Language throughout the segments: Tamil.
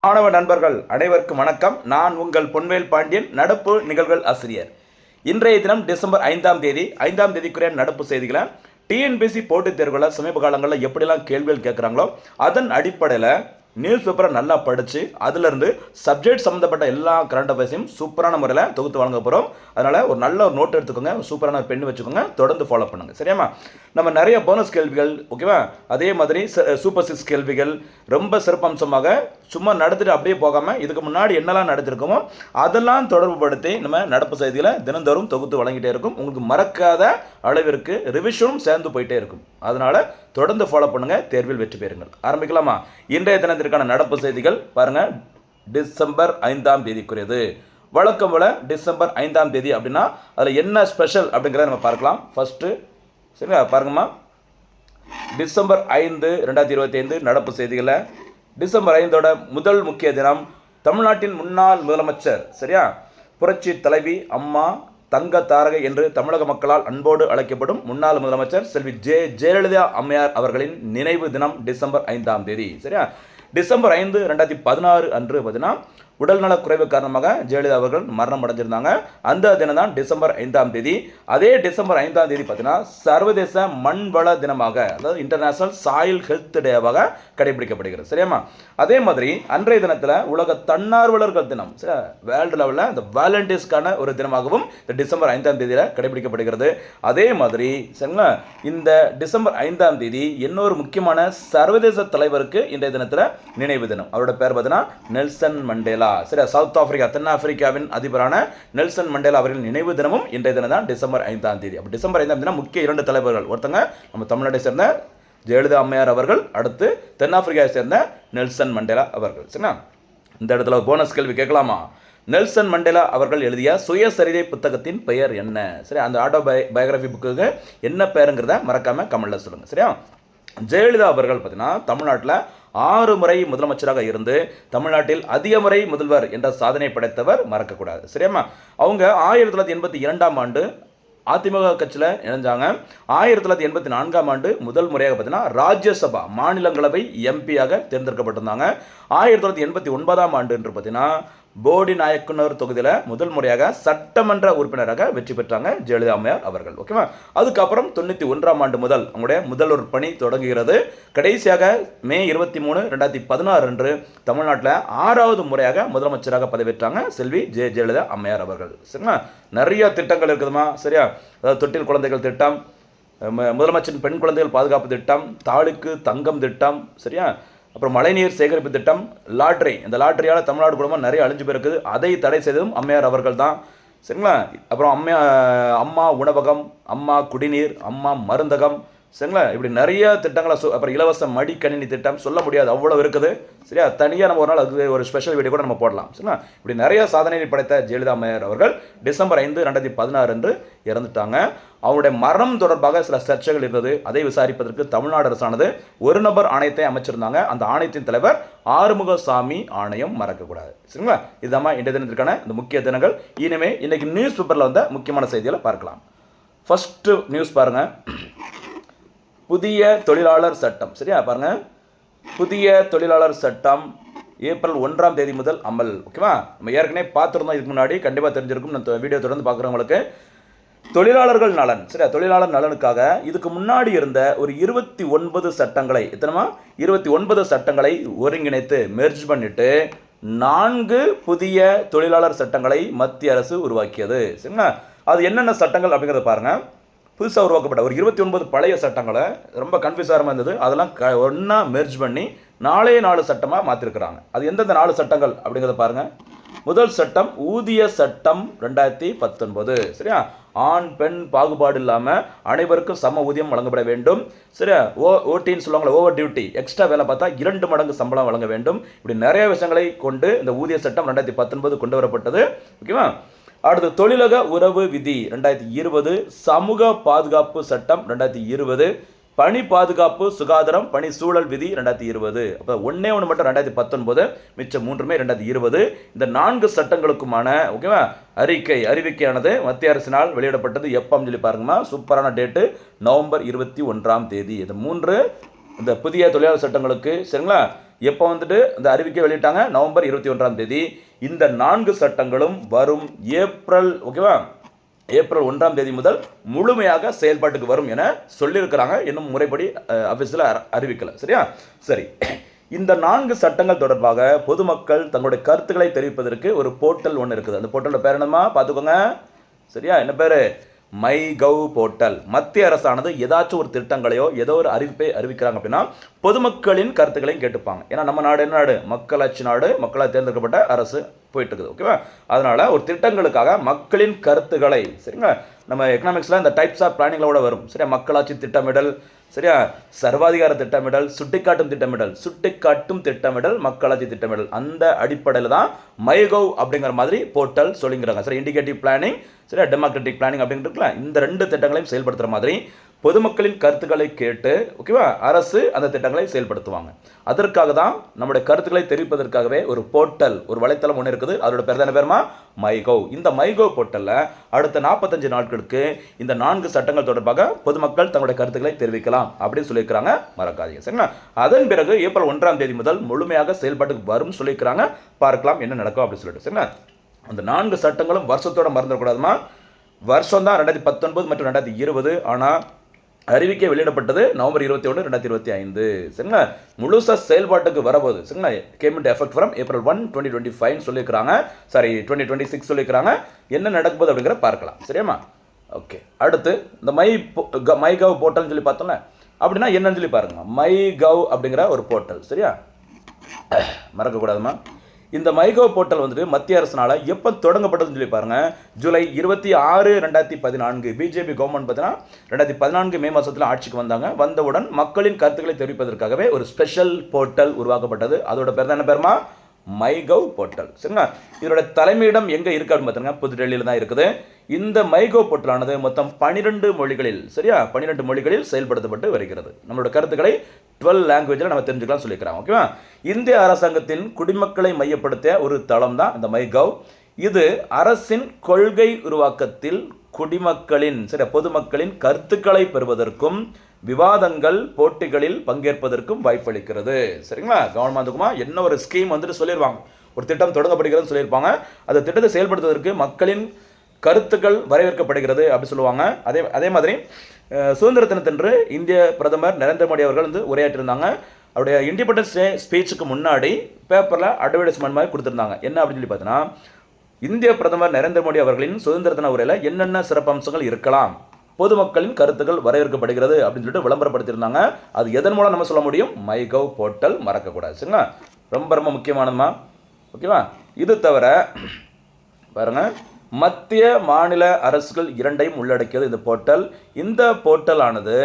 மாணவ நண்பர்கள் அனைவருக்கும் வணக்கம். நான் உங்கள் பொன்வேல் பாண்டியன், நடப்பு நிகழ்வுகள் ஆசிரியர். இன்றைய தினம் டிசம்பர் 5ஆம் தேதி 5ஆம் தேதிக்குரிய நடப்பு செய்திகளை டிஎன்பிஎஸ்சி போட்டித் தேர்வுகளில் சமீப காலங்களில் எப்படிலாம் கேள்விகள் கேட்குறாங்களோ அதன் அடிப்படையில் நியூஸ் பேப்பரை நல்லா படித்து அதிலிருந்து சப்ஜெக்ட் சம்மந்தப்பட்ட எல்லா கரண்ட் அஃபேர்ஸையும் சூப்பரான முறையில் தொகுத்து வழங்க போகிறோம். அதனால் ஒரு நல்ல ஒரு நோட் எடுத்துக்கோங்க, சூப்பரான ஒரு பெண் வச்சுக்கோங்க, தொடர்ந்து ஃபாலோ பண்ணுங்கள். சரியாமா? நம்ம நிறைய போனஸ் கேள்விகள், ஓகேவா, அதே மாதிரி சூப்பர் 6 கேள்விகள் ரொம்ப சிறப்பம்சமாக சும்மா நடந்துட்டு அப்படியே போகாமல் இதுக்கு முன்னாடி என்னெல்லாம் நடத்திருக்கோமோ அதெல்லாம் தொடர்பு படுத்தி நம்ம நடப்பு செய்திகளை தினந்தோறும் தொகுத்து வழங்கிட்டே இருக்கும். உங்களுக்கு மறக்காத அளவிற்கு ரிவிஷனும் சேர்ந்து போயிட்டே இருக்கும். அதனால் தொடர்ந்து ஃபாலோ பண்ணுங்கள், தேர்வில் வெற்றி பெறுங்கள். ஆரம்பிக்கலாமா? இன்றைய தினத்திற்கான நடப்பு செய்திகள் பாருங்கள். டிசம்பர் 5ஆம் தேதிக்குரியது. வழக்கம் போல டிசம்பர் 5ஆம் தேதி அப்படின்னா அதில் என்ன ஸ்பெஷல் அப்படிங்கிறத நம்ம பார்க்கலாம். ஃபஸ்ட்டு சரிங்களா, பாருங்கம்மா. டிசம்பர் 5 2025 நடப்பு செய்திகளை டிசம்பர் 5ஓட முதல் முக்கிய தினம் தமிழ்நாட்டின் முன்னாள் முதலமைச்சர், சரியா, புரட்சி தலைவி அம்மா தங்க தாரகை என்று தமிழக மக்களால் அன்போடு அழைக்கப்படும் முன்னாள் முதலமைச்சர் செல்வி ஜெயலலிதா அம்மையார் அவர்களின் நினைவு தினம் டிசம்பர் 5ஆம் தேதி. சரியா, டிசம்பர் 5 2016 அன்று பார்த்தீங்கன்னா உடல்நலக் குறைவு காரணமாக ஜெயலலிதா அவர்கள் மரணம் அடைஞ்சிருந்தாங்க. அந்த தினம் தான் டிசம்பர் 5ஆம் தேதி. அதே டிசம்பர் 5ஆம் தேதி பார்த்தீங்கன்னா சர்வதேச மண்வள தினமாக, அதாவது இன்டர்நேஷனல் சாயில் ஹெல்த் டேவாக கடைபிடிக்கப்படுகிறது. சரியாமா? அதே மாதிரி அன்றைய தினத்தில் உலக தன்னார்வலர்கள் தினம், வேர்ல்டு லெவலில் இந்த வாலண்டியர்ஸ்க்கான ஒரு தினமாகவும் இந்த டிசம்பர் 5ஆம் தேதியில் கடைபிடிக்கப்படுகிறது. அதே மாதிரி சரிங்களா, இந்த டிசம்பர் 5ஆம் தேதி இன்னொரு முக்கியமான சர்வதேச தலைவருக்கு இன்றைய தினத்தில் நினைவு தினம். அவரோட பேர் பார்த்தீங்கன்னா நெல்சன் மண்டேலா. சரியா, சவுத் ஆப்பிரிக்கா, தென்னாப்பிரிக்காவின் அதிபரான நெல்சன் மண்டேலா அவர்களின் நினைவு தினமும் இன்றைய தினம் தான் டிசம்பர் 5ஆம் தேதி. அப்போ டிசம்பர் 5ஆம் தேதி முக்கிய 2 தலைவர்கள், ஒருத்தங்க நம்ம தமிழ்நாட்டை சேர்ந்த ஜெயலலிதா அம்மையார் அவர்கள், அடுத்து தென்னாப்பிரிக்காவை சேர்ந்த நெல்சன் மண்டேலா அவர்கள். சரிங்களா, இந்த இடத்துல போனஸ் கேள்வி கேட்கலாமா? நெல்சன் மண்டேலா அவர்கள் எழுதிய சுயசரிதை புத்தகத்தின் பெயர் என்ன? சரி, அந்த ஆட்டோபயோகிராஃபி புக்கு என்ன பெயருங்கிறத மறக்காம கமெண்ட்ல சொல்லுங்க. சரியா, ஜெயலலிதா அவர்கள் பார்த்தீங்கன்னா தமிழ்நாட்டில் 6 முறை முதலமைச்சராக இருந்து தமிழ்நாட்டில் அதிக முறை முதல்வர் என்ற சாதனை படைத்தவர், மறக்கக்கூடாது. சரியாமா? அவங்க 1982ஆம் ஆண்டு அதிமுக கட்சியில் இணைஞ்சாங்க. 1984ஆம் ஆண்டு முதல் முறையாக பார்த்தீங்கன்னா ராஜ்யசபா மாநிலங்களவை எம்பியாக தேர்ந்தெடுக்கப்பட்டிருந்தாங்க. 1989ஆம் ஆண்டு என்று பார்த்தீங்கன்னா போடி நாயக்கனூர் தொகுதியில் முதல் முறையாக சட்டமன்ற உறுப்பினராக வெற்றி பெற்றாங்க ஜெயலலிதா அம்மையார் அவர்கள். ஓகேவா? அதுக்கப்புறம் 91ஆம் ஆண்டு முதல் அவங்களுடைய முதல்வர் பணி தொடங்குகிறது. கடைசியாக மே 23 2016 அன்று தமிழ்நாட்டில் 6வது முறையாக முதலமைச்சராக பதவியேற்றாங்க செல்வி ஜெயலலிதா அம்மையார் அவர்கள். சரிங்களா, நிறைய திட்டங்கள் இருக்குதுமா. சரியா, அதாவது தொட்டில் குழந்தைகள் திட்டம், முதலமைச்சரின் பெண் குழந்தைகள் பாதுகாப்பு திட்டம், தாளுக்கு தங்கம் திட்டம், சரியா, அப்புறம் மழைநீர் சேகரிப்பு திட்டம், லாட்ரி, இந்த லாட்ரியால் தமிழ்நாடு குடும்பம் நிறைய அழிஞ்சு போயிருக்குது, அதை தடை செய்ததும் அம்மையார் அவர்கள் தான். சரிங்களா, அப்புறம் அம்மா உணவகம், அம்மா குடிநீர், அம்மா மருந்தகம், சரிங்களா, இப்படி நிறைய திட்டங்களை அப்புறம் இலவச மடிக்கணினி திட்டம், சொல்ல முடியாது, அவ்வளோ இருக்குது. சரியா, தனியாக நம்ம ஒரு நாள் அதுக்கு ஒரு ஸ்பெஷல் வீடியோ கூட நம்ம போடலாம். சரிங்களா, இப்படி நிறைய சாதனையை படைத்த ஜெயலலிதா அம்மையார் அவர்கள் டிசம்பர் 5 2016 அன்று இறந்துட்டாங்க. அவருடைய மரணம் தொடர்பாக சில சர்ச்சைகள் இருந்தது. அதை விசாரிப்பதற்கு தமிழ்நாடு அரசானது ஒரு நபர் ஆணையத்தை அமைச்சிருந்தாங்க. அந்த ஆணையத்தின் தலைவர் ஆறுமுகசாமி ஆணையம், மறக்கக்கூடாது. சரிங்களா, இதுதான் இன்றைய தினத்திற்கான இந்த முக்கிய தினங்கள். இனிமே இன்னைக்கு நியூஸ் பேப்பரில் வந்த முக்கியமான செய்திகளை பார்க்கலாம். ஃபர்ஸ்ட் நியூஸ் பாருங்க, புதிய தொழிலாளர் சட்டம். சரியா, பாருங்க, புதிய தொழிலாளர் சட்டம் ஏப்ரல் 1ஆம் தேதி முதல் அமல். ஓகேவா, நம்ம ஏற்கனவே பார்த்துருந்தோம், இதுக்கு முன்னாடி கண்டிப்பாக தெரிஞ்சிருக்கும். நம்ம வீடியோ தொடர்ந்து பார்க்குறவங்களுக்கு தொழிலாளர்கள் நலன், சரியா, தொழிலாளர் நலனுக்காக இதுக்கு முன்னாடி இருந்த ஒரு 29 சட்டங்களை, எத்தனைமா 29 சட்டங்களை ஒருங்கிணைத்து மெர்ஜ் பண்ணிட்டு 4 புதிய தொழிலாளர் சட்டங்களை மத்திய அரசு உருவாக்கியது. சரிங்களா, அது என்னென்ன சட்டங்கள் அப்படிங்கிறத பாருங்க. புதுசாக உருவாக்கப்பட்ட ஒரு 29 பழைய சட்டங்களை ரொம்ப கன்ஃபியூஸாக இருந்தது, அதெல்லாம் ஒன்றா மெர்ஜ் பண்ணி 4 சட்டமாக மாற்றிருக்கிறாங்க. அது எந்தெந்த 4 சட்டங்கள் அப்படிங்கிறத பாருங்கள். முதல் சட்டம் ஊதிய சட்டம் 2019. சரியா, ஆண் பெண் பாகுபாடு இல்லாமல் அனைவருக்கும் சம ஊதியம் வழங்கப்பட வேண்டும். சரியா, ஓட்டின்னு சொல்லுவாங்களே, ஓவர் டியூட்டி, எக்ஸ்ட்ரா வேலை பார்த்தா 2 மடங்கு சம்பளம் வழங்க வேண்டும். இப்படி நிறைய விஷயங்களை கொண்டு இந்த ஊதிய சட்டம் 2019 கொண்டு வரப்பட்டது. ஓகேவா, அடுத்து தொழிலக உறவு விதி 2020, சமூக பாதுகாப்பு சட்டம் 2020, பணி பாதுகாப்பு சுகாதாரம் பணி சூழல் விதி 2020. அப்போ ஒன்று மட்டும் 2019, மிச்சம் 3மே 2020. இந்த 4 சட்டங்களுக்குமான ஓகேவா அறிவிக்கையானது மத்திய அரசினால் வெளியிடப்பட்டது. எப்போன்னு சொல்லி பாருங்கம்மா, சூப்பரான டேட்டு, நவம்பர் 21ஆம் தேதி. இது 3 இந்த புதிய தொழிலாளர் சட்டங்களுக்கு சரிங்களா எப்போ வந்துட்டு இந்த அறிவிக்கை வெளியிட்டாங்க நவம்பர் 21ஆம் தேதி. இந்த 4 சட்டங்களும் வரும் ஏப்ரல் ஓகேவா ஏப்ரல் 1ஆம் தேதி முதல் முழுமையாக செயல்பாட்டுக்கு வரும் என சொல்லியிருக்கிறாங்க. இன்னும் முறைப்படி ஆஃபீஸில் அறிவிக்கலை. சரியா சரி. இந்த 4 சட்டங்கள் தொடர்பாக பொதுமக்கள் தங்களுடைய கருத்துக்களை தெரிவிப்பதற்கு ஒரு போர்ட்டல் ஒன்று இருக்குது. அந்த போர்ட்டலோட பேர் என்னமா பார்த்துக்கோங்க. சரியா என்ன பேர்? My gov portal. மத்திய அரசானது ஏதாச்சும் ஒரு திட்டங்களையோ ஏதோ ஒரு அறிவிப்பை அறிவிக்கிறாங்க அப்படின்னா பொதுமக்களின் கருத்துக்களையும் கேட்டுப்பாங்க. ஏன்னா நம்ம நாடு என்ன நாடு? மக்களாட்சி நாடு, மக்களால் தேர்ந்தெடுக்கப்பட்ட அரசு போயிட்டு இருக்குது. ஓகேவா? அதனால ஒரு திட்டங்களுக்காக மக்களின் கருத்துக்களை சரிங்களா நம்ம எக்கனாமிக்ஸில் இந்த டைப்ஸ் ஆஃப் பிளானிங்களோட வரும். சரியா மக்களாட்சி திட்டமிடல், சரியா சர்வாதிகார திட்டமிடல், சுட்டிக்காட்டும் திட்டமிடல், மக்களாட்சி திட்டமிடல். அந்த அடிப்படையில் தான் மைகவ் அப்படிங்கிற மாதிரி போர்ட்டல் சொல்லிங்கிறாங்க. சரி இண்டிகேட்டிவ் பிளானிங், சரியா டெமோக்ராட்டிக் பிளானிங் அப்படிங்கிறதுல இந்த 2 திட்டங்களையும் செயல்படுத்துகிற மாதிரி பொதுமக்களின் கருத்துக்களை கேட்டு ஓகேவா அரசு அந்த திட்டங்களை செயல்படுத்துவாங்க. அதற்காக தான் நம்முடைய கருத்துக்களை தெரிவிப்பதற்காகவே ஒரு போர்ட்டல், ஒரு வலைத்தளம் ஒன்று இருக்குது. அதோட பேர் தானே பேருமா மைகவ். இந்த மைகவ் போர்ட்டலில் அடுத்த 45 நாட்களுக்கு இந்த 4 சட்டங்கள் தொடர்பாக பொதுமக்கள் தங்களுடைய கருத்துக்களை தெரிவிக்கலாம் அப்படின்னு சொல்லியிருக்கிறாங்க. மறக்காதீங்க சரிங்களா. அதன் பிறகு ஏப்ரல் 1ஆம் தேதி முதல் முழுமையாக செயல்பாட்டுக்கு வரும் சொல்லியிருக்கிறாங்க. பார்க்கலாம் என்ன நடக்கும் அப்படின்னு சொல்லிட்டு சரிங்களா. அந்த 4 சட்டங்களும் வருஷத்தோட மறந்துடக்கூடாதுமா. வருஷம் தான் 2019 மற்றும் 2020. ஆனால் அறிவிக்கை வெளியிடப்பட்டது நவம்பர் 21, 2025. சரிங்களா முழுசாக செயல்பாட்டுக்கு வரப்போகுது. சரிங்களா game into effect from April 1, 2025 சொல்லியிருக்கிறாங்க. சாரி 2026 சொல்லியிருக்கிறாங்க. என்ன நடக்குது அப்படிங்கிற பார்க்கலாம். சரியாம்மா ஓகே. அடுத்து இந்த மை கவ் போர்ட்டல்னு சொல்லி பார்த்தோம்ல அப்படின்னா என்னன்னு சொல்லி பாருங்க. மை கவ் அப்படிங்கிற ஒரு போர்ட்டல். சரியா மறக்கக்கூடாதுமா. இந்த மைகவ் போர்ட்டல் வந்துட்டு மத்திய அரசினால எப்போ தொடங்கப்பட்டதுன்னு சொல்லி பாருங்க. ஜூலை 26, 2014 பிஜேபி கவர்மெண்ட் பார்த்தீங்கன்னா 2014 மே மாதத்தில் ஆட்சிக்கு வந்தாங்க. வந்தவுடன் மக்களின் கருத்துக்களை தெரிவிப்பதற்காகவே ஒரு ஸ்பெஷல் போர்ட்டல் உருவாக்கப்பட்டது. அதோட பேர் தான் என்ன பேருமா? MyGov portal. சரிங்களா இதோட தலைமையிடம் எங்கே இருக்குது அப்படின்னு பார்த்தீங்கன்னா புதுடெல்லியில் தான் இருக்குது. இந்த மைகவ் போர்ட்டலானது மொத்தம் 12 மொழிகளில் சரியா 12 மொழிகளில் செயல்படுத்தப்பட்டு வருகிறது. நம்மளோட கருத்துக்களை 12 லாங்குவேஜில் நம்ம தெரிஞ்சுக்கலாம் சொல்லியிருக்கிறாங்க. ஓகேவா இந்திய அரசாங்கத்தின் குடிமக்களை மையப்படுத்திய ஒரு தளம் தான் இந்த மைகவ். இது அரசின் கொள்கை உருவாக்கத்தில் குடிமக்களின் சரியா பொதுமக்களின் கருத்துக்களை பெறுவதற்கும் விவாதங்கள் போட்டிகளில் பங்கேற்பதற்கும் வாய்ப்பளிக்கிறது. சரிங்களா கவனமாதுக்குமா. என்ன ஒரு ஸ்கீம் வந்துட்டு சொல்லிடுவாங்க, ஒரு திட்டம் தொடங்கப்படுகிறதுன்னு சொல்லியிருப்பாங்க. அந்த திட்டத்தை செயல்படுத்துவதற்கு மக்களின் கருத்துக்கள் வரவேற்கப்படுகிறது அப்படி சொல்லுவாங்க. அதே மாதிரி சுதந்திர தினத்தன்று இந்திய பிரதமர் நரேந்திர மோடி அவர்கள் வந்து உரையாற்றிருந்தாங்க. அவருடைய இண்டிபெண்டன்ஸ் டே ஸ்பீச்சுக்கு முன்னாடி பேப்பரில் அட்வர்டைஸ்மெண்ட் மாதிரி கொடுத்துருந்தாங்க. என்ன அப்படின்னு சொல்லி பார்த்தீங்கன்னா இந்திய பிரதமர் நரேந்திர மோடி அவர்களின் சுதந்திர தின உரையில் என்னென்ன சிறப்பம்சங்கள் இருக்கலாம், பொதுமக்களின் கருத்துக்கள் வரவேற்கப்படுகிறது அப்படின்னு சொல்லிட்டு விளம்பரப்படுத்தியிருந்தாங்க. அது எதன் மூலம் நம்ம சொல்ல முடியும்? மைகவ் போர்ட்டல் மறக்கக்கூடாது. சரிங்களா ரொம்ப ரொம்ப முக்கியமானதுமா. ஓகேவா இது தவிர பாருங்க மத்திய மாநில அரசுகள் இரண்டையும் உள்ளடக்கியது இந்த போர்ட்டல். இந்த போர்ட்டல் ஆனது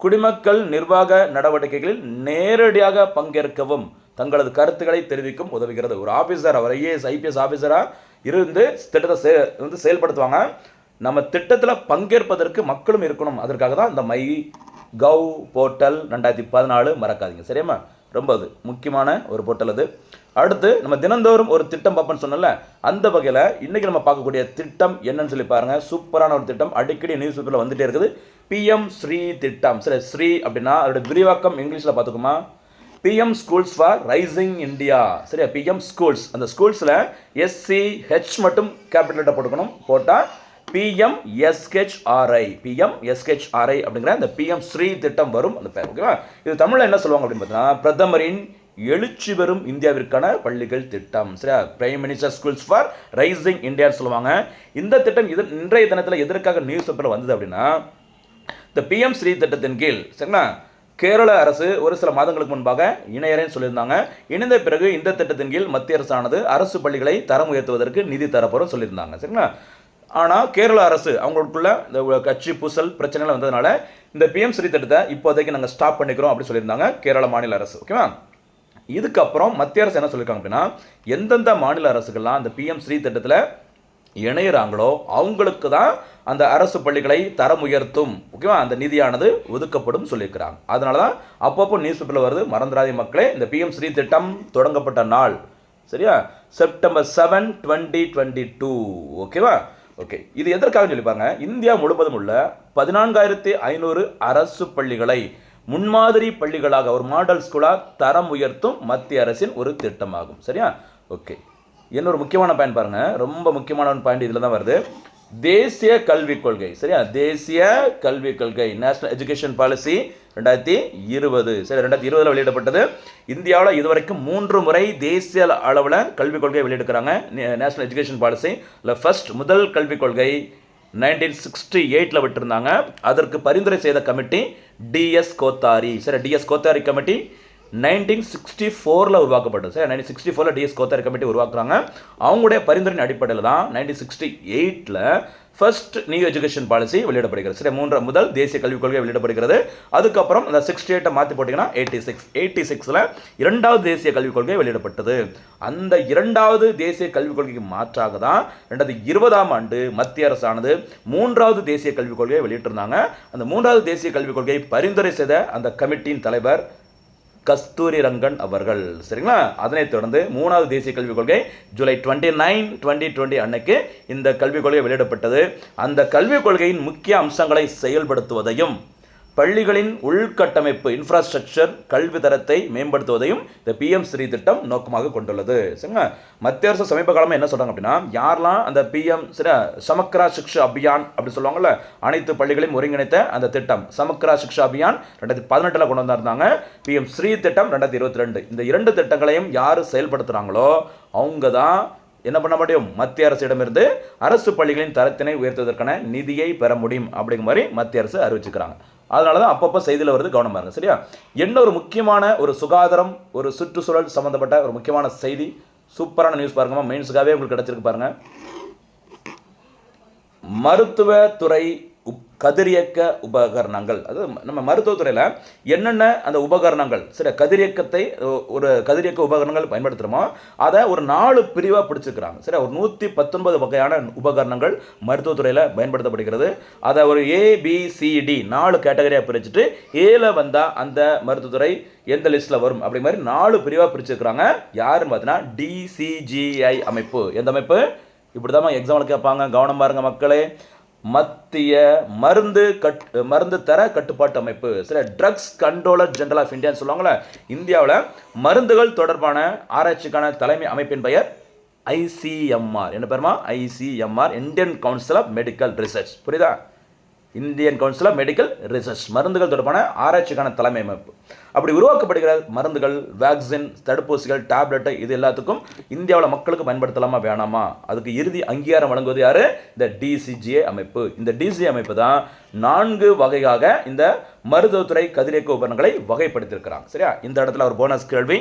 குடிமக்கள் நிர்வாக நடவடிக்கைகளில் நேரடியாக பங்கேற்கவும் தங்களது கருத்துக்களை தெரிவிக்கும் உதவுகிறது. ஒரு ஆஃபீஸர், அவர் ஐஏஎஸ் ஐபிஎஸ் ஆஃபீஸராக இருந்து திட்டத்தை வந்து செயல்படுத்துவாங்க. நம்ம திட்டத்தில் பங்கேற்பதற்கு மக்களும் இருக்கணும். அதற்காக தான் இந்த மை கவ் போர்ட்டல் 2014 மறக்காதீங்க. சரியாம்மா ரொம்ப அது முக்கியமான ஒரு போர்ட்டல் அது. அடுத்து நம்ம தினந்தோறும் ஒரு திட்டம் பார்ப்போம்னு சொன்னல, அந்த வகையில் இன்றைக்கி நம்ம பார்க்கக்கூடிய திட்டம் என்னன்னு சொல்லி பாருங்கள். சூப்பரான ஒரு திட்டம், அடிக்கடி நியூஸ் பேப்பரில் வந்துகிட்டே இருக்குது. பிஎம் ஸ்ரீ திட்டம். சரி ஸ்ரீ அப்படின்னா அதோட விரிவாக்கம் இங்கிலீஷில் பார்த்துக்குமா PM schools for rising India. சரியா பிஎம் ஸ்கூல்ஸ், அந்த ஸ்கூல்ஸில் SCH மட்டும் கேபிட்டல் லெட்டர் போட்டுக்கணும். போட்டால் PMSHRI அப்படிங்கிற அந்த பிஎம் ஸ்ரீ திட்டம் வரும் அந்த பேர். ஓகேவா இது தமிழில் என்ன சொல்லுவாங்க அப்படின்னு பார்த்தீங்கன்னா பிரதமரின் எழுச்சி பெறும் இந்தியாவிற்கான பள்ளிகள் திட்டம். சரியா prime minister schools for rising இந்தியான்னு சொல்லுவாங்க. இந்த திட்டம் இன்றைய தினத்தில் எதற்காக நியூஸ் பேப்பரில் வந்தது அப்படின்னா இந்த பிஎம் ஸ்ரீ திட்டத்தின் கீழ் சரிங்களா கேரள அரசு ஒரு சில மாதங்களுக்கு முன்பாக இணையறேன்னு சொல்லியிருந்தாங்க. இணைந்த பிறகு இந்த திட்டத்தின் கீழ் மத்திய அரசானது அரசு பள்ளிகளை தரம் உயர்த்துவதற்கு நிதி தரப்போகிறோம் சொல்லியிருந்தாங்க. சரிங்களா ஆனால் கேரள அரசு அவங்களுக்குள்ள இந்த கட்சி பூசல் பிரச்சனைகள் வந்ததுனால இந்த பிஎம் ஸ்ரீ திட்டத்தை இப்போதைக்கு நாங்கள் ஸ்டாப் பண்ணிக்கிறோம் அப்படின்னு சொல்லியிருந்தாங்க கேரள மாநில அரசு. ஓகேவா இதுக்கப்புறம் மத்திய அரசு என்ன சொல்லியிருக்காங்க அப்படின்னா எந்தெந்த மாநில அரசுகள்லாம் அந்த பிஎம் ஸ்ரீ திட்டத்தில் இணையிறாங்களோ அவங்களுக்கு தான் அந்த அரசு பள்ளிகளை தரம் உயர்த்தும் ஓகேவா அந்த நிதியானது ஒதுக்கப்படும் சொல்லியிருக்கிறாங்க. அதனால தான் அப்பப்போ நியூஸ் பேப்பரில் வருது. மறந்துடாதே மக்களே, இந்த பிஎம் ஸ்ரீ திட்டம் தொடங்கப்பட்ட நாள் சரியா செப்டம்பர் 7, 2022. ஓகேவா ஓகே இது எதற்காக சொல்லிப்பாங்க இந்தியா முழுவதும் உள்ள 14,500 அரசு பள்ளிகளை முன்மாதிரி பள்ளிகளாக ஒரு மாடல் ஸ்கூலாக தரம் உயர்த்தும் மத்திய அரசின் ஒரு திட்டமாகும். சரியா? ஓகே. இன்னொரு முக்கியமான பாயிண்ட் பாருங்க, ரொம்ப முக்கியமான பாயிண்ட் இதில் தான் வருது. தேசிய கல்விக் கொள்கை. சரியா? தேசிய கல்விக் கொள்கை, நேஷனல் எஜுகேஷன் பாலிசி 2020. சரி, 2020 வெளியிடப்பட்டது. இந்தியாவில் இதுவரைக்கும் 3 முறை தேசிய அளவில் கல்விக் கொள்கை வெளியிடுக்கிறாங்க. நேஷனல் எஜுகேஷன் பாலிசி முதல் கல்விக் கொள்கை 1968 விட்டுருந்தாங்க. அதற்கு பரிந்துரை செய்த கமிட்டி டிஎஸ் கோத்தாரி. சரி, டிஎஸ் கோத்தாரி கமிட்டி 1964 உருவாக்கப்பட்டது. சரி, 1964 டிஎஸ் கோத்தாரி கமிட்டி உருவாக்குறாங்க. அவங்களுடைய பரிந்துரையின் அடிப்படையில் தான் 1968 ஃபர்ஸ்ட் நியூ எஜுகேஷன் பாலிசி வெளியிடப்படுகிறது. சரி, முதல் தேசிய கல்விக் கொள்கை வெளியிடப்படுகிறது. அதுக்கப்புறம் அந்த 68 மாற்றி போட்டிங்கன்னா 86 இரண்டாவது தேசிய கல்விக் கொள்கை வெளியிடப்பட்டது. அந்த இரண்டாவது தேசிய கல்விக் கொள்கைக்கு மாற்றாக தான் 2020 ஆண்டு மத்திய அரசானது 3வது தேசிய கல்விக் கொள்கையை வெளியிட்டிருந்தாங்க. அந்த 3வது தேசிய கல்விக் கொள்கையை பரிந்துரை செய்த அந்த கமிட்டியின் தலைவர் கஸ்தூரி ரங்கன் அவர்கள். சரிங்களா? அதனைத் தொடர்ந்து 3வது தேசிய கல்விக் கொள்கை ஜூலை 29, 2020 அன்னைக்கு இந்த கல்விக் கொள்கை வெளியிடப்பட்டது. அந்த கல்விக் கொள்கையின் முக்கிய அம்சங்களை செயல்படுத்துவதையும் பள்ளிகளின் உள்கட்டமைப்பு இன்ஃப்ராஸ்ட்ரக்சர் கல்வி தரத்தை மேம்படுத்துவதையும் இந்த பிஎம் ஸ்ரீ திட்டம் நோக்கமாக கொண்டுள்ளது. சரிங்களா? மத்திய அரசு சமீப காலமாக என்ன சொல்கிறாங்க அப்படின்னா, யாரெல்லாம் அந்த பிஎம் சமக்ரா சிக்ஷா அபியான் அப்படி சொல்லுவாங்கள்ல, அனைத்து பள்ளிகளையும் ஒருங்கிணைத்த அந்த திட்டம் சமக்ரா சிக்ஷா அபியான் 2018 கொண்டு வந்திருந்தாங்க. பிஎம் ஸ்ரீ திட்டம் 2022. இந்த 2 திட்டங்களையும் யார் செயல்படுத்துகிறாங்களோ அவங்க தான் என்ன பண்ண முடியும், மத்திய அரசிடமிருந்து அரசு பள்ளிகளின் தரத்தினை உயர்த்துவதற்கான நிதியை பெற முடியும் அப்படிங்கிற மாதிரி மத்திய அரசு அறிவிச்சுக்கிறாங்க. அதனால தான் அப்பப்போ செய்தியில் வருது, கவனமாக இருங்க. சரியா? என்ன ஒரு முக்கியமான ஒரு சுகாதாரம் ஒரு சுற்றுச்சூழல் சம்மந்தப்பட்ட ஒரு முக்கியமான செய்தி, சூப்பரான நியூஸ் பாருங்கம்மா, மெயின்ஸுக்காகவே உங்களுக்கு கிடச்சிருக்கு பாருங்க. மருத்துவத்துறை கதிரியக்க உபகரணங்கள், அது நம்ம மருத்துவத்துறையில் என்னென்ன அந்த உபகரணங்கள் சரி கதிரியக்கத்தை ஒரு கதிரியக்க உபகரணங்கள் பயன்படுத்துகிறோமோ அதை ஒரு 4 பிரிவாக பிடிச்சிருக்கிறாங்க. சரி, ஒரு 119 வகையான உபகரணங்கள் மருத்துவத்துறையில் பயன்படுத்தப்படுகிறது. அதை ஒரு ABCD 4 கேட்டகரியாக பிரிச்சுட்டு ஏல வந்தால் அந்த மருத்துவத்துறை எந்த லிஸ்ட்டில் வரும் அப்படி மாதிரி 4 பிரிவாக பிரிச்சுருக்கிறாங்க. யாருன்னு பார்த்தீங்கன்னா DCGI அமைப்பு. எந்த அமைப்பு? இப்படி தான் எக்ஸாம்பிள் கேட்பாங்க, கவனம் பாருங்க மக்களே. மத்திய மருந்து தர கட்டுப்பாட்டு அமைப்பு. சரி, ட்ரக்ஸ் கண்ட்ரோலர் ஜெனரல் ஆஃப் இந்தியான்னு சொல்லுவாங்களே, இந்தியாவில் மருந்துகள் தொடர்பான ஆராய்ச்சிக்கான தலைமை அமைப்பின் பெயர் ICMR. என்ன பேருமா? ICMR, Indian council of medical research. புரியுதா? Indian council of medical research, மருந்துகள் தொடர்பான ஆராய்ச்சிக்கான தலைமை அமைப்பு. அப்படி உருவாக்கப்படுகிற மருந்துகள், வேக்சின், தடுப்பூசிகள், டேப்லெட்டு இது எல்லாத்துக்கும் இந்தியாவில் மக்களுக்கு பயன்படுத்தலாமா வேணாமா, அதுக்கு இறுதி அங்கீகாரம் வழங்குவது யார்? இந்த DCGI அமைப்பு. இந்த DCGI அமைப்பு தான் 4 வகையாக இந்த மருத்துவத்துறை கதிரியக்க உபகரணங்களை வகைப்படுத்தியிருக்கிறாங்க. சரியா? இந்த இடத்துல ஒரு போனஸ் கேள்வி,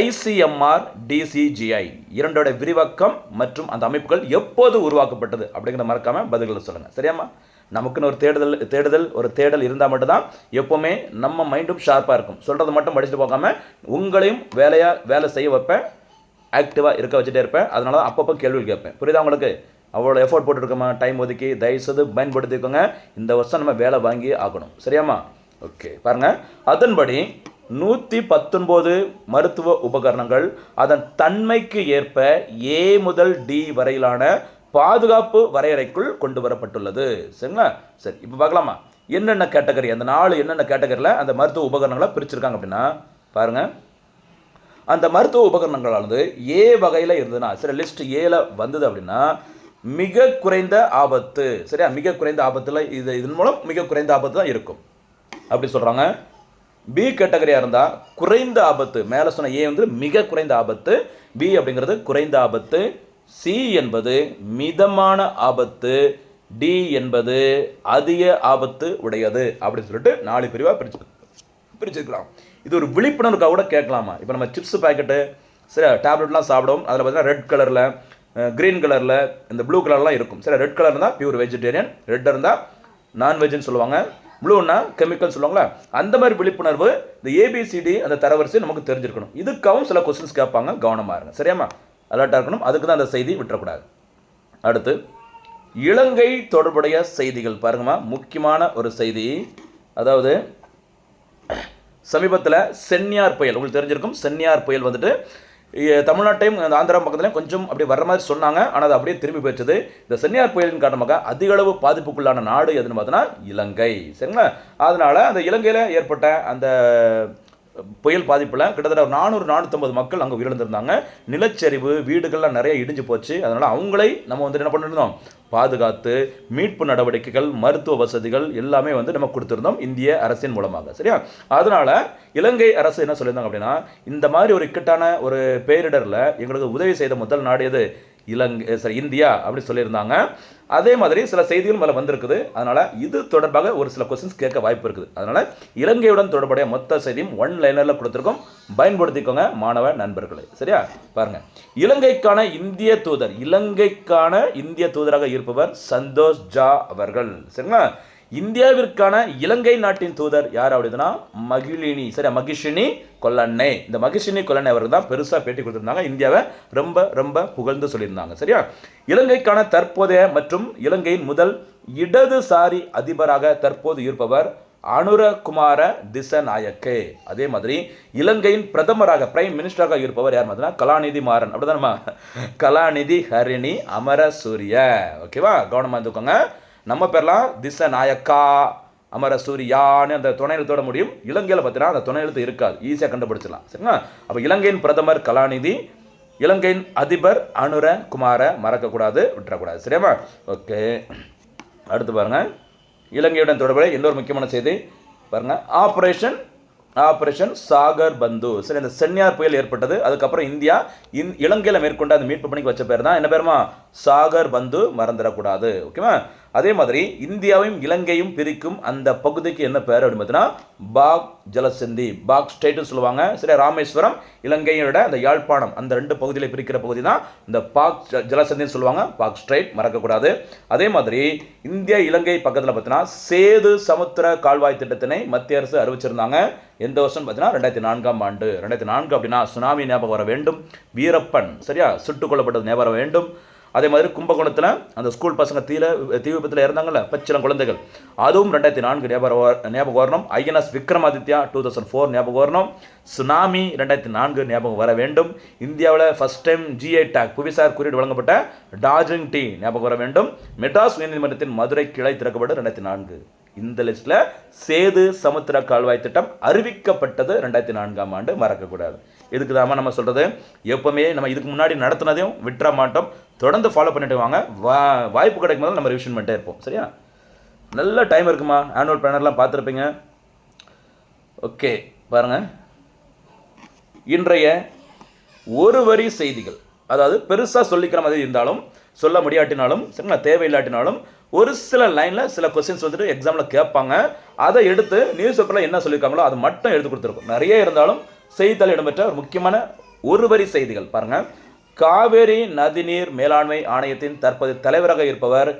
ICMR DCGI இரண்டோட விரிவாக்கம் மற்றும் அந்த அமைப்புகள் எப்போது உருவாக்கப்பட்டது அப்படிங்கிற மறக்காம பதில்களை சொல்லுங்க. சரியாம்மா? நமக்குன்னு ஒரு தேடல் இருந்தால் மட்டும்தான் எப்போவுமே நம்ம மைண்டும் ஷார்ப்பாக இருக்கும். சொல்கிறது மட்டும் படிச்சுட்டு போகாமல் உங்களையும் வேலை செய்ய வைப்பேன், ஆக்டிவாக இருக்க வச்சுட்டே இருப்பேன். அதனால தான் அப்பப்போ கேள்விகள் கேட்பேன். புரியுதா உங்களுக்கு? அவ்வளோ எஃபோர்ட் போட்டுருக்கோமா, டைம் ஒதுக்கி தயவுசெய்து பயன்படுத்திக்கோங்க. இந்த வருஷம் நம்ம வேலை வாங்கி ஆகணும். சரியாம்மா? ஓகே, பாருங்கள். அதன்படி 119 மருத்துவ உபகரணங்கள் அதன் தன்மைக்கு ஏற்ப A முதல் D வரையிலான பாதுகாப்பு வரையறைக்குள் கொண்டு வரப்பட்டுள்ளது. சரிங்களா? சரி, இப்போ பார்க்கலாமா என்னென்ன கேட்டகரி, அந்த 4 என்னென்ன கேட்டகரியில் அந்த மருத்துவ உபகரணங்களை பிரிச்சிருக்காங்க அப்படின்னா பாருங்கள். அந்த மருத்துவ உபகரணங்களானது A வகையில் இருந்ததுன்னா, சரி லிஸ்ட் Aல வந்தது அப்படின்னா மிக குறைந்த ஆபத்து. சரியா? மிக குறைந்த ஆபத்தில் இதன் மூலம் மிக குறைந்த ஆபத்து தான் இருக்கும் அப்படி சொல்கிறாங்க. B கேட்டகரியாக இருந்தால் குறைந்த ஆபத்து, மேலே சொன்ன A வந்து மிக குறைந்த ஆபத்து, B அப்படிங்கிறது குறைந்த ஆபத்து, C என்பது மிதமான ஆபத்து, D என்பது அதிக ஆபத்து உடையது அப்படின்னு சொல்லிட்டு 4 பிரிவாக பிரிச்சுக்கலாம். இது ஒரு விழிப்புணர்வுக்காக கூட கேட்கலாமா? இப்போ நம்ம சிப்ஸ் பேக்கெட்டு சரி டேப்லெட்லாம் சாப்பிடும், அதில் பார்த்தீங்கன்னா ரெட் கலரில், க்ரீன் கலரில், இந்த ப்ளூ கலர்லாம் இருக்கும். சரி, ரெட் கலர் இருந்தால் பியூர் வெஜிடேரியன், ரெட் இருந்தால் நான்வெஜ்னு சொல்லுவாங்க, ப்ளூன்னா கெமிக்கல் சொல்லுவாங்களா, அந்த மாதிரி விழிப்புணர்வு இந்த ABCD அந்த தரவரிசை நமக்கு தெரிஞ்சிருக்கணும். இதுக்காகவும் சில கொஸ்டின்ஸ் கேட்பாங்க, கவனமாக இருங்க. சரியாம்மா? அலர்ட்டாக இருக்கணும். அதுக்கு தான் அந்த செய்தி விட்டுறக்கூடாது. அடுத்து இலங்கை தொடர்புடைய செய்திகள் பாருங்கம்மா, முக்கியமான ஒரு செய்தி. அதாவது சமீபத்தில் சென்னியார் புயல் உங்களுக்கு தெரிஞ்சிருக்கும். சென்னியார் புயல் வந்துட்டு தமிழ்நாட்டையும் ஆந்திரா பக்கத்துலையும் கொஞ்சம் அப்படி வர்ற மாதிரி சொன்னாங்க. ஆனால் அது அப்படியே திரும்பி போயிடுச்சு. இந்த சென்னியார் புயலின் காரணமாக அதிக அளவு பாதிப்புக்குள்ளான நாடு எதுன்னு பார்த்தோன்னா இலங்கை. சரிங்களா? அதனால் அந்த இலங்கையில் ஏற்பட்ட அந்த புயல் பாதிப்பில் கிட்டத்தட்ட 400-450 மக்கள் அங்கே உயிரிழந்திருந்தாங்க. நிலச்சரிவு, வீடுகள்லாம் நிறைய இடிஞ்சு போச்சு. அதனால் அவங்களை நம்ம என்ன பண்ணியிருந்தோம், பாதுகாத்து மீட்பு நடவடிக்கைகள், மருத்துவ வசதிகள் எல்லாமே நம்ம கொடுத்துருந்தோம் இந்திய அரசின் மூலமாக. சரியா? அதனால் இலங்கை அரசு என்ன சொல்லியிருந்தாங்க அப்படின்னா, இந்த மாதிரி ஒரு இக்கட்டான ஒரு பேரிடரில் எங்களுக்கு உதவி செய்த முதல் நாடு எது, இந்தியா அப்படி சொல்லியிருந்தாங்க. அதே மாதிரி சில செய்திகள் மேலே வந்திருக்குது. அதனால் இது தொடர்பாக ஒரு சில கொஸ்டின்ஸ் கேட்க வாய்ப்பு இருக்குது. அதனால் இலங்கையுடன் தொடர்புடைய மொத்த செய்தியும் ஒன் லைனரில் கொடுத்துருக்கோம், பயன்படுத்திக்கோங்க மாணவ நண்பர்களே. சரியா? பாருங்கள், இலங்கைக்கான இந்திய தூதராக இருப்பவர் சந்தோஷ் ஜா அவர்கள். சரிங்களா? இந்தியாவிற்கான இலங்கை நாட்டின் தூதர் யார் அப்படின்னா மகிஷினி கொல்லண்ணே. இந்த மகிஷினி கொல்லண்ணே அவர்கள் தான் பெருசாக பேட்டி கொடுத்துருந்தாங்க. இந்தியாவை ரொம்ப ரொம்ப புகழ்ந்து சொல்லியிருந்தாங்க. சரியா? இலங்கைக்கான தற்போதைய மற்றும் இலங்கையின் முதல் இடதுசாரி அதிபராக தற்போது இருப்பவர் அனுரகுமார திசநாயக்கே. அதே மாதிரி இலங்கையின் பிரதமராக பிரைம் மினிஸ்டராக இருப்பவர் யார் பார்த்தீங்கன்னா கலாநிதி மாறன். அப்படிதானமா? கலாநிதி ஹரிணி அமரசூரிய. ஓகேவா? கவனமாக இருந்துக்கோங்க. நம்ம பேர்லாம் திசநாயக்கா, அமரசூரியான்னு அந்த துணை எழுத்தோட முடியும். இலங்கையில் பார்த்தீங்கன்னா அந்த துணை எழுத்து இருக்காது, ஈஸியாக கண்டுபிடிச்சிடலாம். சரிங்களா? அப்போ இலங்கையின் பிரதமர் கலாநிதி, இலங்கையின் அதிபர் அனுரகுமார, மறக்கக்கூடாது, விட்டுறக்கூடாது. சரியாமா? ஓகே, அடுத்து பாருங்கள், இலங்கையுடன் தொடர்புடைய இன்னொரு முக்கியமான செய்தி பாருங்கள், ஆப்ரேஷன் சாகர் பந்து. சரி, இந்த சென்னியார் புயல் ஏற்பட்டது. அதுக்கப்புறம் இந்தியா இலங்கையில் மேற்கொண்ட அந்த மீட்பு பணிக்கு வச்ச பேர் தான் என்ன பேருமா, சாகர் பந்து, மறந்துடக்கூடாது. ஓகேவா? அதே மாதிரி இந்தியாவையும் இலங்கையும் பிரிக்கும் அந்த பகுதிக்கு என்ன பேர் அப்படின்னு பார்த்தீங்கன்னா பாக் ஜலசந்தி, பாக் ஸ்டேட்னு சொல்லுவாங்க. சரி, ராமேஸ்வரம் இலங்கையோட அந்த யாழ்ப்பாணம் அந்த ரெண்டு பகுதியில் பிரிக்கிற பகுதி தான் இந்த பாக் ஜலசந்தின்னு சொல்லுவாங்க, பாக் ஸ்ட்ரைட், மறக்கக்கூடாது. அதே மாதிரி இந்தியா இலங்கை பக்கத்தில் பார்த்தீங்கன்னா சேது சமுத்திர கால்வாய் திட்டத்தினை மத்திய அரசு அறிவிச்சிருந்தாங்க. எந்த வருஷம் பார்த்தீங்கன்னா 2004ஆம் ஆண்டு. 2004 அப்படின்னா சுனாமி ஞாபகம் வர வேண்டும், வீரப்பன் சரியா சுட்டுக் கொல்லப்பட்டது ஞாபகம் வர வேண்டும். அதே மாதிரி கும்பகோணத்தில் அந்த ஸ்கூல் பசங்க தீ விபத்தில் இறந்தாங்கல்ல, பச்சிலம் குழந்தைகள், அதுவும் 2004 ஞாபகம் வரணும். INS விக்ரமாதித்யா 2004 ஞாபகம் வரணும். சுனாமி 2004 ஞாபகம் வர வேண்டும். இந்தியாவில் ஃபர்ஸ்ட் டைம் GI டேக் புவிசார் குறியீடு வழங்கப்பட்ட டார்ஜிலிங் டீ ஞாபகம் வர வேண்டும். மெட்ராஸ் உயர்நீதிமன்றத்தின் மதுரை கிளை திறக்கப்பட்டு 2004. இந்த லிஸ்ட்டில் சேது சமுத்திர கால்வாய் திட்டம் அறிவிக்கப்பட்டது 2004ஆம் ஆண்டு, மறக்கக்கூடாது. இதுக்கு தான் நம்ம சொல்கிறது, எப்போவுமே நம்ம இதுக்கு முன்னாடி நடத்தினதையும் விட்டுற மாட்டோம், தொடர்ந்து ஃபாலோ பண்ணிட்டு வாங்க. வாய்ப்பு கிடைக்கும் போது நம்ம ரிவிஷன் பண்ணிட்டே இருப்போம். சரியா? நல்ல டைம் இருக்குமா, ஆனுவல் பிளானர்லாம் பார்த்துருப்பீங்க. ஓகே, பாருங்கள், இன்றைய ஒரு வரி செய்திகள், அதாவது பெருசாக சொல்லிக்கிற மாதிரி இருந்தாலும் சொல்ல முடியாட்டினாலும் சரிங்களா, தேவையில்லாட்டினாலும் ஒரு சில லைனில் சில கொஸ்டின்ஸ் வந்துட்டு எக்ஸாமில் கேட்பாங்க. அதை எடுத்து நியூஸ் பேப்பரில் என்ன சொல்லியிருக்காங்களோ அது மட்டும் எடுத்து கொடுத்துருக்கோம். நிறைய இருந்தாலும் செய்தித்தாள் இடம்பெற்ற ஒரு முக்கியமான ஒரு வரி செய்திகள் பாருங்கள். காவேரி நதிநீர் மேலாண்மை ஆணையத்தின் தற்போது தலைவராக இருப்பவர்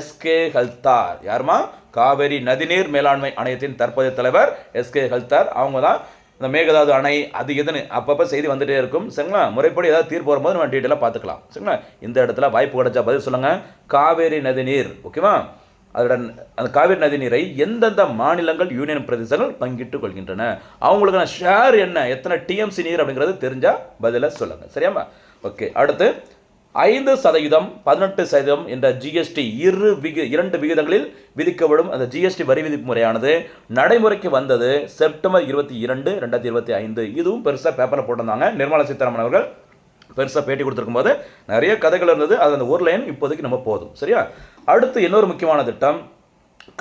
SK ஹல்தார். யாருமா? காவேரி நதிநீர் மேலாண்மை ஆணையத்தின் தற்போதைய தலைவர் SK ஹல்தார். அவங்க தான் இந்த மேகதாது அணை அது எதுன்னு அப்பப்போ செய்தி வந்துகிட்டே இருக்கும். சரிங்களா? முறைப்படி ஏதாவது தீர்ப்பு வரும்போது நம்ம டீட்டெயிலாக பார்த்துக்கலாம். சரிங்களா? இந்த இடத்துல வாய்ப்பு கிடைச்சா பதில் சொல்லுங்கள். காவேரி நதிநீர், ஓகேவா? அதோட அந்த காவிரி நதி நீரை எந்தெந்த மாநிலங்கள், யூனியன் பிரதேசங்கள் பங்கிட்டுக் கொள்கின்றன, அவங்களுக்கான ஷேர் என்ன, எத்தனை TMC நீர் அப்படிங்கிறது தெரிஞ்சால் பதிலை சொல்லுங்கள். சரியாமா? ஓகே, அடுத்து 5%, 18% என்ற GST இரண்டு விகிதங்களில் விதிக்கப்படும் அந்த GST வரி விதிப்பு முறையானது நடைமுறைக்கு வந்தது செப்டம்பர் 22, 2025. இதுவும் பெருசாக பேப்பரில் போட்டிருந்தாங்க. நிர்மலா சீதாராமன் அவர்கள் பெருசாக பேட்டி கொடுத்துருக்கும் போது நிறைய கதைகள் இருந்தது. அது அந்த ஒரு லைன் இப்போதைக்கு நம்ம போதும். சரியா? அடுத்து இன்னொரு முக்கியமான திட்டம்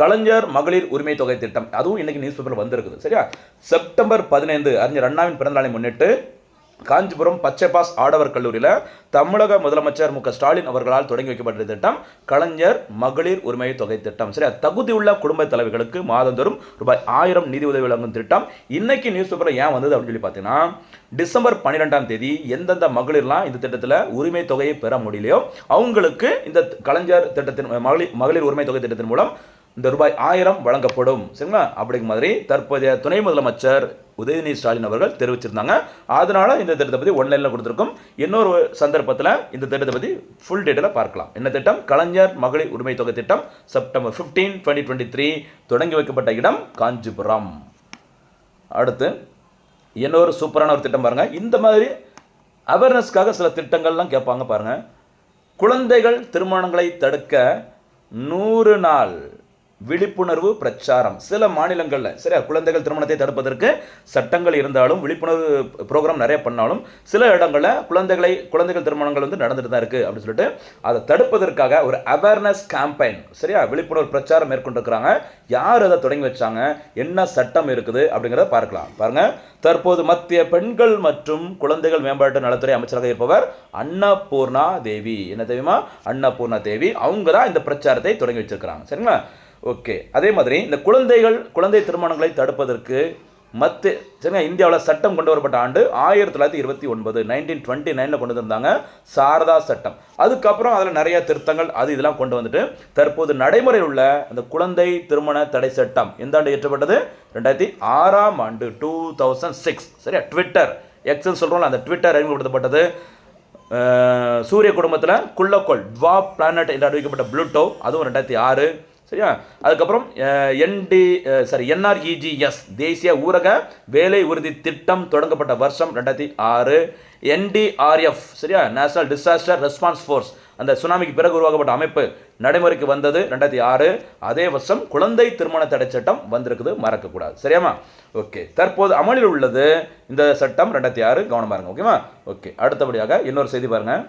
கலைஞர் மகளிர் உரிமை தொகை திட்டம். அதுவும் இன்னைக்கு நியூஸ் பேப்பரில் வந்திருக்குது. சரியா? செப்டம்பர் 15 அறிஞர் அண்ணாவின் பிறந்தநாளை முன்னிட்டு காஞ்சிபுரம் பச்சைபாஸ் ஆடவர் கல்லூரியில் தமிழக முதலமைச்சர் MK ஸ்டாலின் அவர்களால் தொடங்கி வைக்கப்பட்ட திட்டம் கலைஞர் மகளிர் உரிமை தொகை திட்டம். சரியா? தகுதியுள்ள குடும்ப தலைவர்களுக்கு மாதந்தோறும் ₹1000 நிதி உதவி வழங்கும் திட்டம். இன்னைக்கு நியூஸ் பேப்பரில் ஏன் வந்தது அப்படின்னு சொல்லி பார்த்தீங்கன்னா, டிசம்பர் 12ஆம் தேதி எந்தெந்த மகளிர்லாம் இந்த திட்டத்தில் உரிமை தொகையை பெற முடியலையோ அவங்களுக்கு இந்த கலைஞர் திட்டத்தின் மகளிர் உரிமை தொகை திட்டத்தின் மூலம் இந்த ₹1000 வழங்கப்படும். சரிங்களா? அப்படிங்கிற மாதிரி தற்போதைய துணை முதலமைச்சர் உதயநிதி ஸ்டாலின் அவர்கள் தெரிவிச்சிருந்தாங்க. அதனால இந்த திட்டத்தை பற்றி ஒன்லைனில் கொடுத்துருக்கோம். இன்னொரு சந்தர்ப்பத்தில் இந்த திட்டத்தை பற்றி ஃபுல் டீட்டெயிலாக பார்க்கலாம். என்ன திட்டம்? கலைஞர் மகளிர் உரிமை தொகை திட்டம். செப்டம்பர் 15, 2023 தொடங்கி வைக்கப்பட்ட இடம் காஞ்சிபுரம். அடுத்து இன்னொரு சூப்பரான ஒரு திட்டம் பாருங்கள். இந்த மாதிரி அவேர்னஸ்க்காக சில திட்டங்கள்லாம் கேட்பாங்க பாருங்கள். குழந்தைகள் திருமணங்களை தடுக்க 100 நாள் விழிப்புணர்வு பிரச்சாரம். சில மாநிலங்களில் சரியா குழந்தைகள் திருமணத்தை தடுப்பதற்கு சட்டங்கள் இருந்தாலும் விழிப்புணர்வு ப்ரோக்ராம் நிறைய பண்ணாலும் சில இடங்களில் குழந்தைகள் திருமணங்கள் வந்து நடந்துட்டு தான் இருக்குது அப்படின்னு சொல்லிட்டு அதை தடுப்பதற்காக ஒரு அவேர்னஸ் கேம்பெயின் சரியா விழிப்புணர்வு பிரச்சாரம் மேற்கொண்டிருக்கிறாங்க. யார் அதை தொடங்கி வச்சாங்க, என்ன சட்டம் இருக்குது அப்படிங்கிறத பார்க்கலாம். பாருங்க, தற்போது மத்திய பெண்கள் மற்றும் குழந்தைகள் மேம்பாட்டு நலத்துறை அமைச்சராக இருப்பவர் அன்னபூர்ணா தேவி. என்ன தெரியுமா? அன்னபூர்ணா தேவி. அவங்க தான் இந்த பிரச்சாரத்தை தொடங்கி வச்சிருக்கிறாங்க. சரிங்களா? ஓகே. அதே மாதிரி இந்த குழந்தை திருமணங்களை தடுப்பதற்கு சரிங்க இந்தியாவில் சட்டம் கொண்டு வரப்பட்ட ஆண்டு 1929 1929 கொண்டு வந்திருந்தாங்க சாரதா சட்டம். அதுக்கப்புறம் அதில் நிறைய திருத்தங்கள் இதெல்லாம் கொண்டு வந்துட்டு தற்போது நடைமுறையில் உள்ள அந்த குழந்தை திருமண தடை சட்டம் எந்த ஆண்டு இயற்றப்பட்டது? 2006 2006 சரியா. ட்விட்டர் எக்ஸ்ன்னு சொல்கிறோம்ல, அந்த ட்விட்டர் அறிமுகப்படுத்தப்பட்டது. சூரிய குடும்பத்தில் குள்ளக்கோள் ட்வார்ஃப் பிளானட் என்று அறிவிக்கப்பட்ட ப்ளூட்டோ, அதுவும் 2006 சரியா. அதுக்கப்புறம் NREGS தேசிய ஊரக வேலை உறுதி திட்டம் தொடங்கப்பட்ட வருஷம் 2006. NDRF சரியா நேஷனல் டிசாஸ்டர் ரெஸ்பான்ஸ் ஃபோர்ஸ், அந்த சுனாமிக்கு பிறகு உருவாக்கப்பட்ட அமைப்பு நடைமுறைக்கு வந்தது 2006. அதே வருஷம் குழந்தை திருமண தடை சட்டம் வந்திருக்குது, மறக்கக்கூடாது. சரியாமா? ஓகே. தற்போது அமலில் உள்ளது இந்த சட்டம் 2006. கவனமாக இருங்க. ஓகேவா? ஓகே. அடுத்தபடியாக இன்னொரு செய்தி பாருங்க.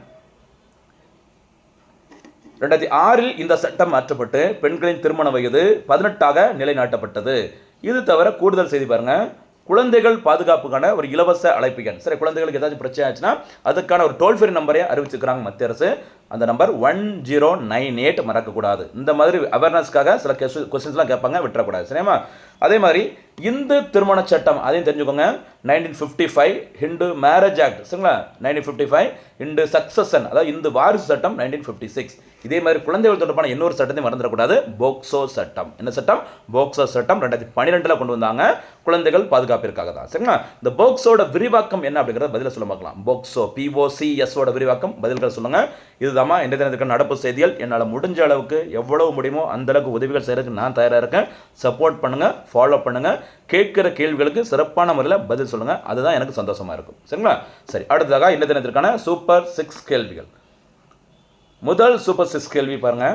2006 இந்த சட்டம் மாற்றப்பட்டு பெண்களின் திருமண வயது 18 நிலைநாட்டப்பட்டது. இது தவிர கூடுதல் செய்தி பாருங்க. குழந்தைகள் பாதுகாப்புக்கான ஒரு இலவச அழைப்பு எண். சரி, குழந்தைகளுக்கு ஏதாச்சும் பிரச்சனை ஆச்சுன்னா அதுக்கான ஒரு டோல் ஃப்ரீ நம்பரையும் அறிவிச்சிருக்கிறாங்க மத்திய அரசு. அந்த நம்பர் 1098, மறக்கக்கூடாது. இந்த மாதிரி அவேர்னஸ்க்காக சில கொஸ்டின்ஸ்லாம் கேட்பாங்க, விட்டுறக்கூடாது. சரியா? அதே மாதிரி இந்து திருமண சட்டம் அதையும் தெரிஞ்சுக்கோங்க. 1955 ஹிந்து மேரேஜ் ஆக்ட் சரிங்களா. 1955 இந்து சக்சஷன் அதாவது இந்து வாரிசு சட்டம் 1956. இதே மாதிரி குழந்தைகள் தொடர்பான இன்னொரு சட்டத்தையும் மறந்துடக்கூடாது, போக்சோ சட்டம். என்ன சட்டம்? போக்சோ சட்டம் 2012 கொண்டு வந்தாங்க, குழந்தைகள் பாதுகாப்பிற்காக தான். சரிங்களா? இந்த போக்சோட விரிவாக்கம் என்ன அப்படிங்கிறத பதில சொல்ல பார்க்கலாம். போக்சோ POCS விரிவாக்கம் பதில்கள் சொல்லுங்க. இதுதான் இந்த தினத்துக்கு நடப்பு செய்திகள். என்னால் முடிஞ்ச அளவுக்கு எவ்வளவு முடியுமோ அந்த அளவுக்கு உதவிகள் செய்யறதுக்கு நான் தயாராக இருக்கேன். சப்போர்ட் பண்ணுங்க, ஃபாலோ பண்ணுங்க, கேட்கிற கேள்விகளுக்கு சிறப்பான முறையில் பதில் சொல்லுங்க. அதுதான் எனக்கு சந்தோஷமா இருக்கும். சரிங்களா? சரி, அடுத்ததாக இந்த தினத்திற்கான சூப்பர் 6 கேள்விகள். முதல் சூப்பர் 6 கேள்வி பாருங்க.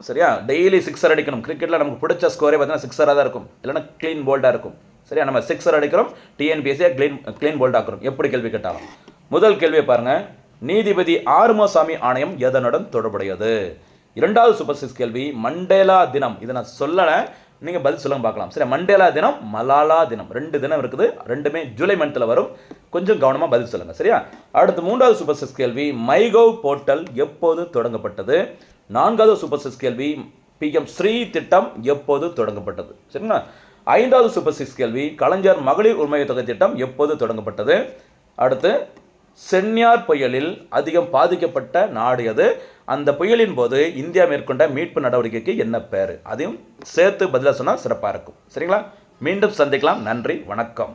சரியா? டெய்லி 6 அடிக்கணும். கிரிக்கெட்டில் நமக்கு பிடிச்ச ஸ்கோரே பார்த்தீங்கன்னா 6 தான் இருக்கும், இல்லைன்னா க்ளீன் போல்டாக இருக்கும். சரியா? நம்ம 6 அடிக்கிறோம், TNPSC க்ளீன் போல்ட் ஆக்குறோம். எப்படி கேள்வி கேட்டாலும் முதல் கேள்வியை பாருங்க. நீதிபதி ஆறுமுகசாமி ஆணையம் எதனுடன் தொடர்புடையது? இரண்டாவது சூப்பர் 6 கேள்வி, மண்டேலா தினம். இதை நான் சொல்லலை, நீங்கள் பதில் சொல்லுங்க பார்க்கலாம். சரி, மண்டேலா தினம், மலாலா தினம், 2 தினம் இருக்குது. ரெண்டுமே ஜூலை மந்தில் வரும். கொஞ்சம் கவனமாக பதில் சொல்லுங்கள். சரியா? அடுத்து மூன்றாவது சூப்பர் 6 கேள்வி, மைகவ் போர்ட்டல் எப்போது தொடங்கப்பட்டது? நான்காவது சூப்பர் 6 கேள்வி, PM ஸ்ரீ திட்டம் எப்போது தொடங்கப்பட்டது? சரிங்களா? ஐந்தாவது சூப்பர் 6 கேள்வி, கலைஞர் மகளிர் உரிமை தொகை திட்டம் எப்போது தொடங்கப்பட்டது? அடுத்து சென்யார் புயலில் அதிகம் பாதிக்கப்பட்ட நாடு எது? அந்த புயலின் போது இந்தியா மேற்கொண்ட மீட்பு நடவடிக்கைக்கு என்ன பேர்? அதையும் சேர்த்து பதிலாக சொன்னால் சிறப்பாக இருக்கும். சரிங்களா? மீண்டும் சந்திக்கலாம். நன்றி, வணக்கம்.